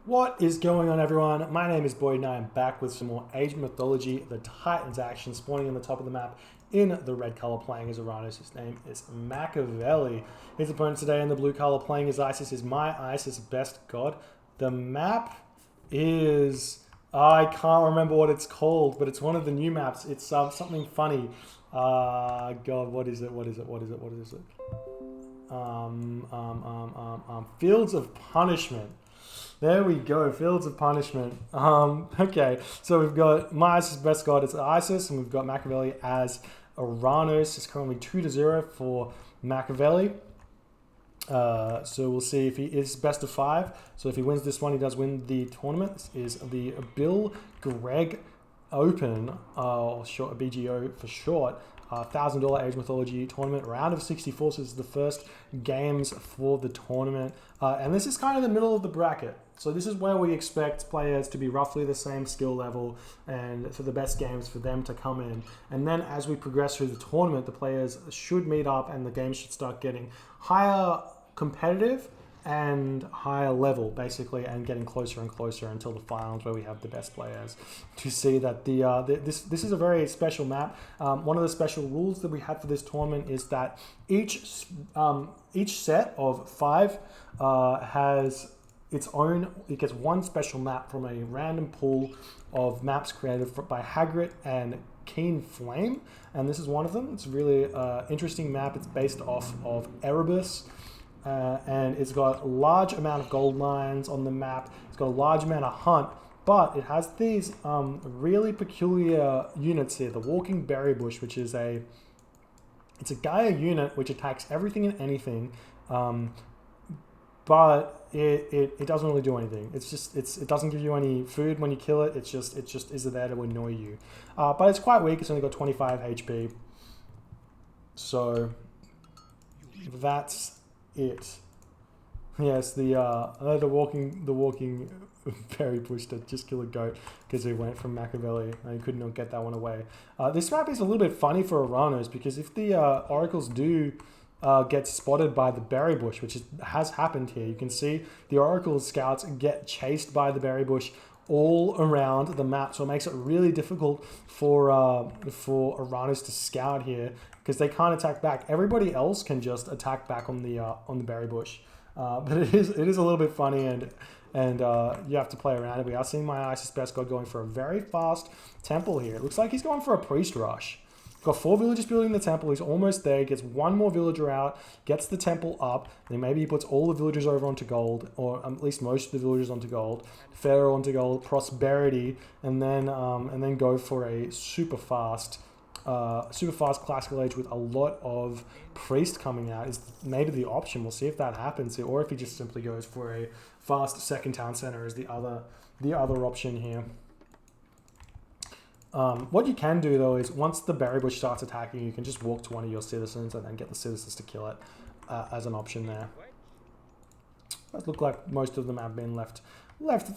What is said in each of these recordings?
What is going on, everyone? My name is Boyd and I am back with some more Age of Mythology, the Titans action, spawning on the top of the map in the red color, playing as Oranos. His name is Makavelii. His opponent today in the blue color, playing as Isis, is MyIsisBestGod. The map is... I can't remember what it's called, but it's one of the new maps. It's something funny. God, what is it? What is it? What is it? What is it? Fields of Punishment. There we go, Fields of Punishment. Okay, so we've got MyIsisBestGod as Isis, and we've got Makavelii as Oranos. It's currently 2-0 for Makavelii. So we'll see if he is best of 5. So if he wins this one, he does win the tournament. This is the Bill Gregg Open, short BGO for short. $1,000 Age Mythology tournament, round of 64. So this is the first games for the tournament, and this is kind of the middle of the bracket. So this is where we expect players to be roughly the same skill level, and for the best games for them to come in. And then as we progress through the tournament, the players should meet up, and the games should start getting higher competitive and higher level, basically, and getting closer and closer until the finals, where we have the best players. To see that this is a very special map. One of the special rules that we had for this tournament is that each set of 5 has its own. It gets one special map from a random pool of maps created by Hagrid and Keen Flame, and this is one of them. It's a really interesting map. It's based off of Erebus. And it's got a large amount of gold mines on the map. It's got a large amount of hunt, but it has these really peculiar units here. The Walking Berry Bush, which is it's a Gaia unit which attacks everything and anything, but it doesn't really do anything. It doesn't give you any food when you kill it. It just is there to annoy you. But it's quite weak. It's only got 25 HP. So that's it. Yes, the walking berry bush to just kill a goat because he went from Makavelii and he could not get that one away. This map is a little bit funny for Oranos, because if the oracles do get spotted by the berry bush, which has happened here, you can see the oracle scouts get chased by the berry bush all around the map, so it makes it really difficult for Oranos to scout here, because they can't attack back. Everybody else can just attack back on the berry bush, but it is a little bit funny, and you have to play around it. We are seeing MyIsisBestGod going for a very fast temple here. It looks like he's going for a priest rush. Got 4 villagers building the temple. He's almost there. Gets one more villager out. Gets the temple up. Then maybe he puts all the villagers over onto gold, or at least most of the villagers onto gold. Pharaoh onto gold. Prosperity, and then go for a super fast classical age with a lot of priest coming out is maybe the option. We'll see if that happens here, or if he just simply goes for a fast second town center as the other option here. What you can do, though, is once the berry bush starts attacking, you can just walk to one of your citizens and then get the citizens to kill it as an option there. Does look like most of them have been left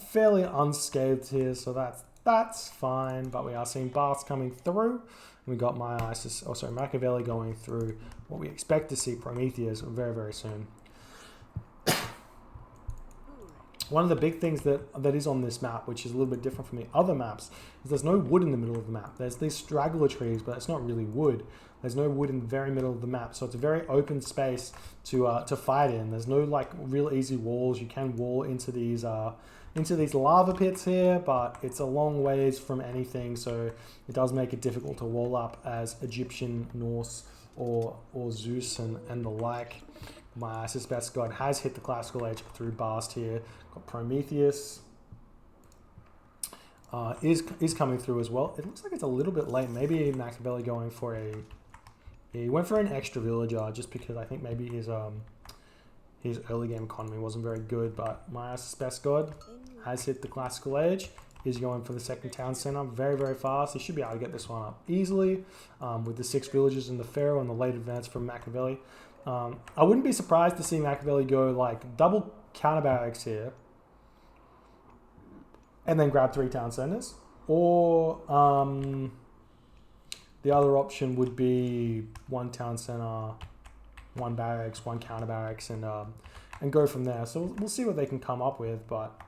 fairly unscathed here, so that's fine. But we are seeing Baths coming through. We got Makavelii going through what we expect to see Prometheus very, very soon. One of the big things that is on this map, which is a little bit different from the other maps, is there's no wood in the middle of the map. There's these straggler trees, but it's not really wood. There's no wood in the very middle of the map, so it's a very open space to fight in. There's no like real easy walls. You can wall into these lava pits here, but it's a long ways from anything, so it does make it difficult to wall up as Egyptian, Norse, or Zeus and the like. MyIsisBestGod has hit the classical age through Bast here. Got Prometheus is coming through as well. It looks like it's a little bit late. Maybe Makavelii going for he went for an extra villager just because I think maybe his early game economy wasn't very good. But MyIsisBestGod has hit the classical age. Is going for the second town center very, very fast. He should be able to get this one up easily with the 6 villagers and the Pharaoh and the late advance from Makavelii. I wouldn't be surprised to see Makavelii go like double counter barracks here and then grab 3 town centers, or the other option would be 1 town center, 1 barracks, 1 counter barracks, and and go from there. So we'll see what they can come up with, but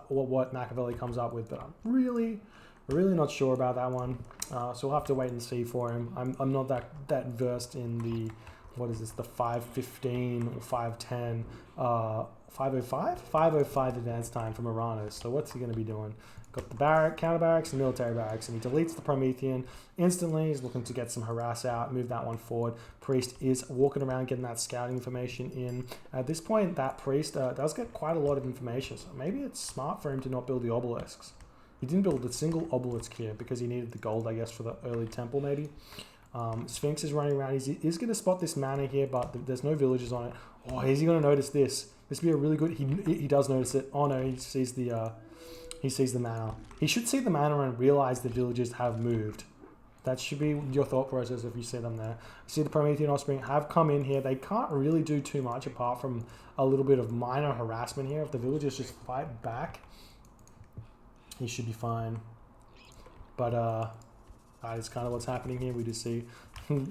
or what Makavelii comes up with. But I'm really not sure about that one. So we'll have to wait and see for him. I'm not that versed in the, what is this, the 5:15 or 5:10, 5:05? 5:05 advance time from Oranos. So what's he going to be doing? Got the counter barracks and military barracks, and he deletes the Promethean instantly. He's looking to get some harass out, move that one forward. Priest is walking around getting that scouting information in. At this point, that priest does get quite a lot of information, so maybe it's smart for him to not build the obelisks. He didn't build a single obelisk here because he needed the gold, I guess, for the early temple maybe. Sphinx is running around. He's going to spot this manor here, but there's no villagers on it. Oh, is he going to notice this? This would be a really good... He does notice it. Oh no, he sees the manor. He should see the manor and realize the villagers have moved. That should be your thought process if you see them there. See the Promethean offspring have come in here. They can't really do too much apart from a little bit of minor harassment here. If the villagers just fight back, he should be fine. But that is kind of what's happening here. We just see,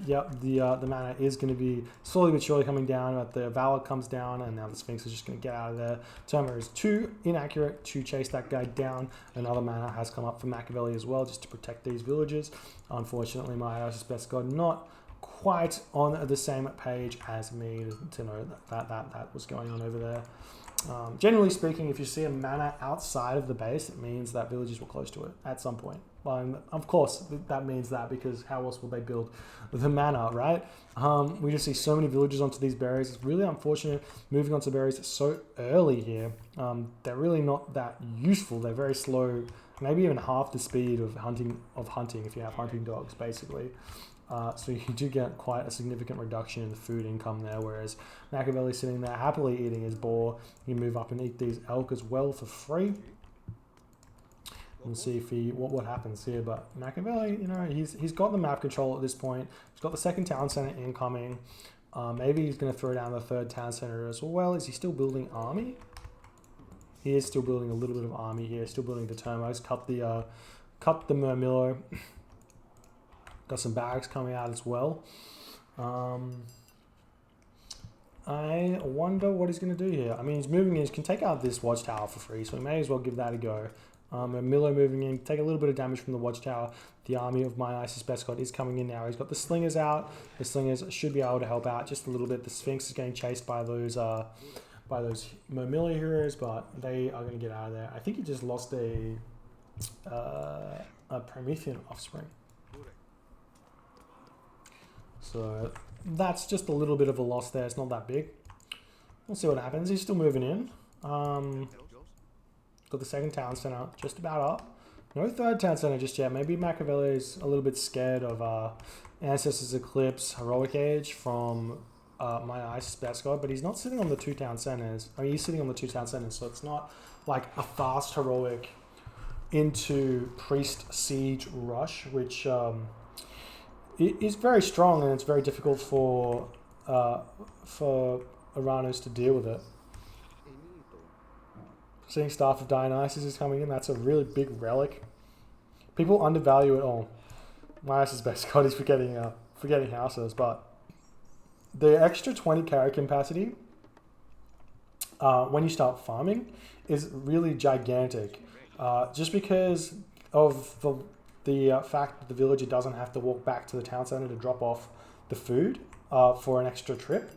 yep, the mana is going to be slowly but surely coming down, but the Valor comes down, and now the Sphinx is just going to get out of there. Terma is too inaccurate to chase that guy down. Another mana has come up for Makavelii as well, just to protect these villagers. Unfortunately, MyIsisBestGod not quite on the same page as me to know that was going on over there. Generally speaking, if you see a mana outside of the base, it means that villagers were close to it at some point. Well, of course, that means that, because how else will they build the mana, right? We just see so many villagers onto these berries. It's really unfortunate moving onto berries so early here. They're really not that useful. They're very slow, maybe even half the speed of hunting if you have hunting dogs, basically. So you do get quite a significant reduction in the food income there, whereas Makavelii sitting there happily eating his boar. You move up and eat these elk as well for free. We'll see if what happens here, but Makavelii, you know, he's got the map control at this point. He's got the second town center incoming. Maybe he's going to throw down the third town center as well. Is he still building army? He is still building a little bit of army here. Still building the Termos. Cut the Murmillo. Got some barracks coming out as well. I wonder what he's going to do here. I mean, he's moving in. He can take out this watchtower for free, so we may as well give that a go. Milo moving in, take a little bit of damage from the watchtower. The army of MyIsisBestGod is coming in now. He's got the slingers out. The slingers should be able to help out just a little bit. The Sphinx is getting chased by those Murmillo heroes, but they are going to get out of there. I think he just lost a Promethean offspring. So that's just a little bit of a loss there. It's not that big. We'll see what happens. He's still moving in. Got the second town center just about up. No third town center just yet. Maybe Makavelii is a little bit scared of Ancestors Eclipse Heroic Age from MyIsisBestGod, but he's not sitting on the two town centers. I mean, he's sitting on the two town centers, so it's not like a fast heroic into Priest Siege Rush, which it is very strong, and it's very difficult for Oranos to deal with it. Seeing Staff of Dionysus is coming in. That's a really big relic. People undervalue it all. MyIsisBestGod is forgetting houses, but the extra 20 carry capacity when you start farming is really gigantic. Just because of the fact that the villager doesn't have to walk back to the town center to drop off the food for an extra trip.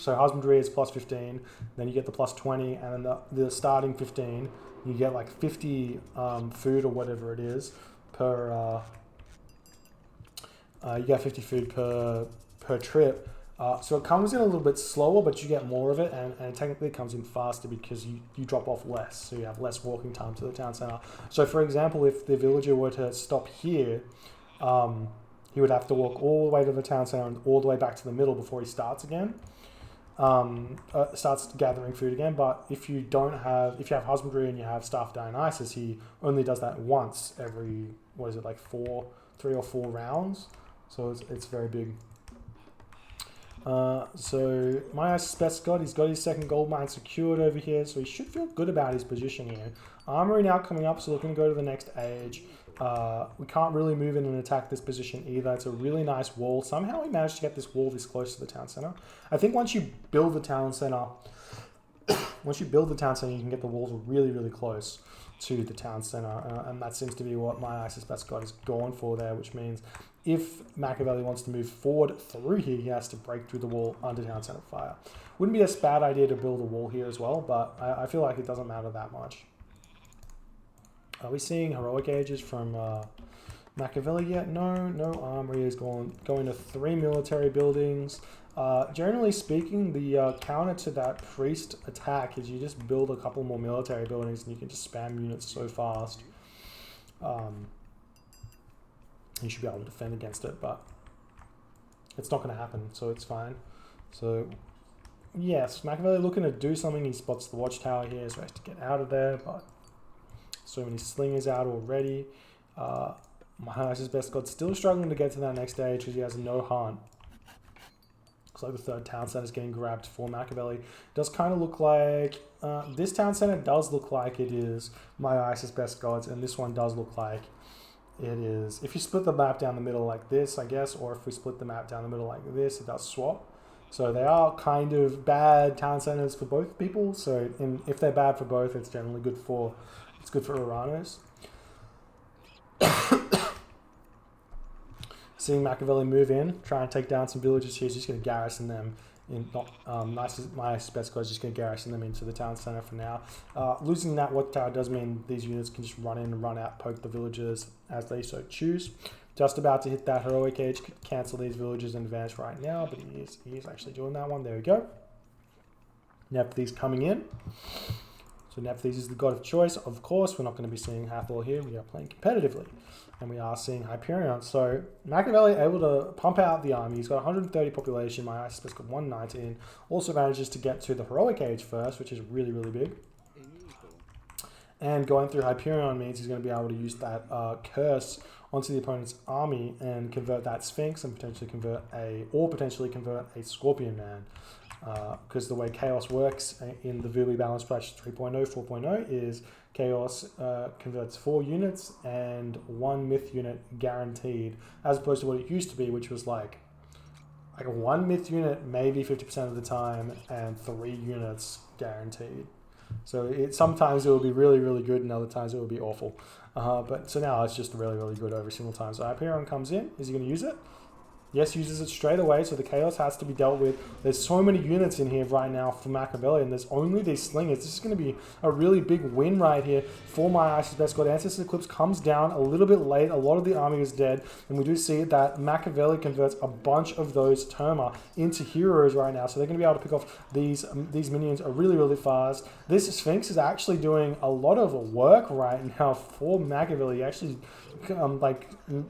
So husbandry is plus 15, then you get the plus 20, and then the starting 15, you get like 50 food or whatever it is per. You get 50 food per trip. So it comes in a little bit slower, but you get more of it, and it technically comes in faster because you drop off less, so you have less walking time to the town center. So for example, if the villager were to stop here, he would have to walk all the way to the town center and all the way back to the middle before he starts again. Starts gathering food again. But if you have husbandry and you have Staff of Dionysus, he only does that once every, what is it, like 3 or 4 rounds. So it's very big. So MyIsisBestGod, he's got his second gold mine secured over here, so he should feel good about his position here. Armory now coming up, so looking to go to the next age. We can't really move in and attack this position either. It's a really nice wall. Somehow we managed to get this wall this close to the town center. I think once you build the town center once you build the town center, you can get the walls really, really close to the town center, and that seems to be what MyIsisBestGod is going for there, which means if Makavelii wants to move forward through here, he has to break through the wall under town center fire. Wouldn't be a bad idea to build a wall here as well, but I feel like it doesn't matter that much. Are we seeing heroic ages from Makavelii yet? No armory is going to 3 military buildings. Generally speaking, the counter to that priest attack is you just build a couple more military buildings and you can just spam units so fast. You should be able to defend against it, but it's not going to happen, so it's fine. So, yes, Makavelii looking to do something. He spots the watchtower here, so he has to get out of there, but so many slingers out already. MyIsisBestGod still struggling to get to that next stage because he has no hunt. Looks like the third town center is getting grabbed for Makavelii. Does kind of look like this town center does look like it is MyIsisBestGod's, and this one does look like it is. If you split the map down the middle like this, I guess, or if we split the map down the middle like this, it does swap. So they are kind of bad town centers for both people. So if they're bad for both, it's generally good for Oranos. Seeing Makavelii move in, try and take down some villages here. He's just going to garrison them. MyIsisBestGod is just going to garrison them into the town center for now. Losing that watchtower does mean these units can just run in and run out, poke the villagers as they so choose. Just about to hit that heroic age, could cancel these villagers in advance right now, but he is actually doing that one. There we go. Nephthys coming in. So Nephthys is the god of choice. Of course, we're not going to be seeing Hathor here. We are playing competitively. And we are seeing Hyperion. So Makavelii able to pump out the army. He's got 130 population. MyIsisBestGod 119. Also manages to get to the heroic age first, which is really, really big. And going through Hyperion means he's going to be able to use that curse onto the opponent's army and convert that Sphinx and potentially convert a Scorpion Man. Because the way Chaos works in the Vuli Balance Patch 3.0, 4.0 is Chaos converts 4 units and 1 myth unit guaranteed, as opposed to what it used to be, which was like a 1 myth unit maybe 50% of the time and 3 units guaranteed. So sometimes it will be really, really good and other times it will be awful. But so now it's just really, really good every single time. So Hyperion comes in. Is he going to use it? Yes, uses it straight away, so the Chaos has to be dealt with. There's so many units in here right now for Makavelii, and there's only these slingers. This is going to be a really big win right here for MyIsisBestGod. Ancestor's Eclipse comes down a little bit late. A lot of the army is dead, and we do see that Makavelii converts a bunch of those Terma into heroes right now, so they're going to be able to pick off these minions really, really fast. This Sphinx is actually doing a lot of work right now for Makavelii. Actually,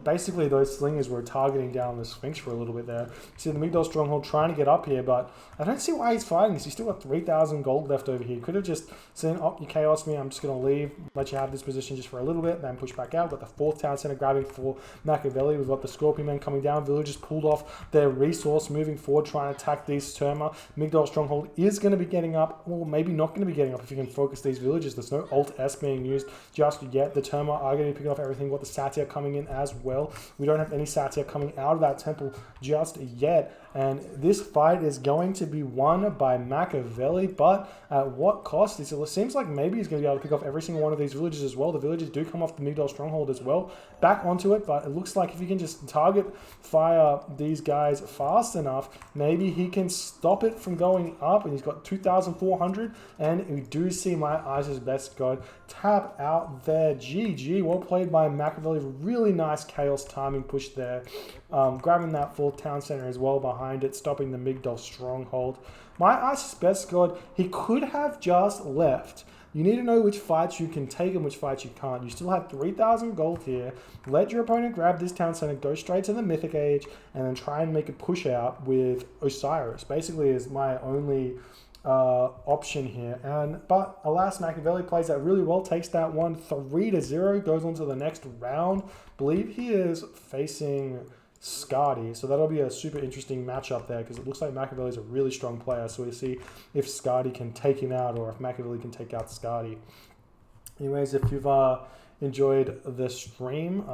basically those slingers were targeting down the Sphinx for a little bit there. See the Migdol Stronghold trying to get up here, but I don't see why he's fighting this. He's still got 3,000 gold left over here. Could have just said, oh, you chaos me, I'm just going to leave, let you have this position just for a little bit, then push back out. We've got the 4th town center grabbing for Makavelii. We've got the Scorpion Men coming down. Villagers pulled off their resource, moving forward, trying to attack these Terma. Migdol Stronghold is going to be getting up, or maybe not going to be getting up if you can focus these villagers. There's no Alt S being used just yet. The Terma are going to be picking off everything. We've got the Satyr coming in as well. We don't have any Satyr coming out of that temple just yet, and this fight is going to be won by Makavelii, but at what cost? It seems like maybe he's going to be able to pick off every single one of these villages as well. The villages do come off the Migdol Stronghold as well, back onto it, but it looks like if he can just target fire these guys fast enough, maybe he can stop it from going up, and he's got 2,400, and we do see MyIsisBestGod tap out there. GG, well played by Makavelii. Really nice chaos timing push there. Grabbing that 4th town center as well behind it, stopping the Migdol Stronghold. MyIsisBestGod, he could have just left. You need to know which fights you can take and which fights you can't. You still have 3,000 gold here. Let your opponent grab this town center, go straight to the Mythic Age, and then try and make a push out with Osiris. Basically is my only option here. But alas, Makavelii plays that really well, takes that one 3-0, goes on to the next round. Believe he is facing Skadi, so that'll be a super interesting matchup there because it looks like Makavelii is a really strong player, so we'll see if Skadi can take him out or if Makavelii can take out Skadi. Anyways, if you've enjoyed the stream,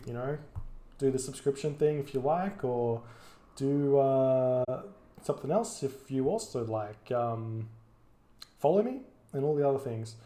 do the subscription thing if you like, or do something else if you also like. follow me and all the other things.